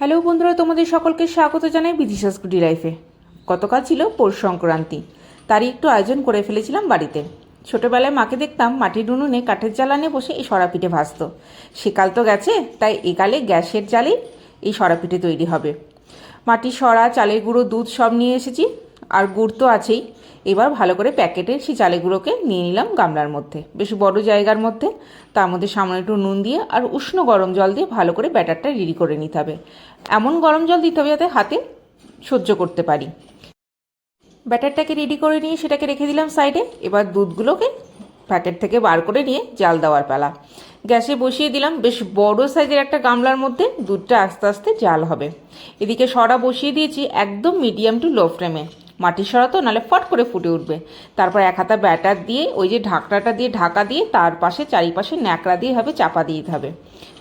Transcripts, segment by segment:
Hello বন্ধুরা, তোমাদের সকলকে স্বাগত জানাই বিদিশাস কুটি লাইফে। গতকাল ছিল পৌষ সংক্রান্তি, তারই একটু আয়োজন করে ফেলেছিলাম বাড়িতে। ছোটোবেলায় মাকে দেখতাম মাটির উনুনে কাঠের জ্বালানে বসে এই সরা পিঠে ভাজতো। সেকাল তো গেছে, তাই একালে গ্যাসের জ্বালেই এই সরা পিঠে তৈরি হবে। মাটির সরা, চালের গুঁড়ো, দুধ সব নিয়ে এসেছি, আর গুড় তো আছেই। এবার ভালো করে প্যাকেটের সেই চালের গুঁড়োকে নিয়ে নিলাম গামলার মধ্যে, বেশ বড় জায়গার মধ্যে। তার মধ্যে সামান্য একটু নুন দিয়ে আর উষ্ণ গরম জল দিয়ে ভালো করে ব্যাটারটা রেডি করে নিতে হবে। এমন গরম জল দিতে হবে যাতে হাতে সহ্য করতে পারি। ব্যাটারটাকে রেডি করে নিয়ে সেটাকে রেখে দিলাম সাইডে। এবার দুধগুলোকে প্যাকেট থেকে বার করে নিয়ে জাল দেওয়ার পালা। গ্যাসে বসিয়ে দিলাম, বেশ বড় সাইজের একটা গামলার মধ্যে দুধটা আস্তে আস্তে জাল হবে। এদিকে সরা বসিয়ে দিয়েছি একদম মিডিয়াম টু লো ফ্লেমে। মাটির সরা তো, নাহলে ফট করে ফুটে উঠবে। তারপর এক হাতা ব্যাটার দিয়ে ওই যে ঢাকনাটা দিয়ে ঢাকা দিয়ে তার পাশে চারিপাশে ন্যাকড়া দিয়ে হবে চাপা দিয়ে দিতে হবে।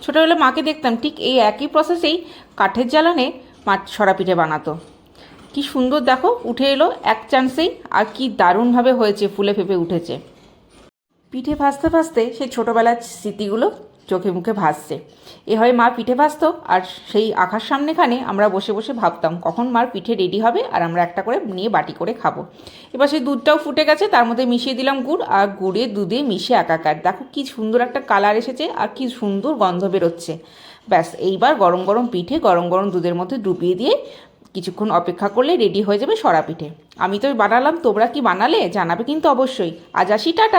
ছোটোবেলা মাকে দেখতাম ঠিক এই একই প্রসেসেই কাঠের জ্বালানে সরা পিঠে বানাতো। কি সুন্দর দেখো উঠে এলো এক চান্সেই, আর কি দারুণভাবে হয়েছে, ফুলে ফেপে উঠেছে। পিঠে ভাজতে ভাজতে সেই ছোটোবেলার স্মৃতিগুলো চোখে মুখে ভাসছে। এভাবে মা পিঠে ভাজতো, আর সেই আঁখার সামনেখানে আমরা বসে বসে ভাবতাম কখন মার পিঠে রেডি হবে আর আমরা একটা করে নিয়ে বাটি করে খাবো। এবার সেই দুধটাও ফুটে গেছে, তার মধ্যে মিশিয়ে দিলাম গুড়, আর গুড়ে দুধে মিশে একাকার। দেখো কি সুন্দর একটা কালার এসেছে আর কি সুন্দর গন্ধ বেরোচ্ছে। ব্যাস, এইবার গরম গরম পিঠে গরম গরম দুধের মধ্যে ডুবিয়ে দিয়ে কিছুক্ষণ অপেক্ষা করলে রেডি হয়ে যাবে সরা পিঠে। আমি তো বানালাম, তোমরা কি বানালে জানাবে কিন্তু অবশ্যই। আজ আসি, টাটা।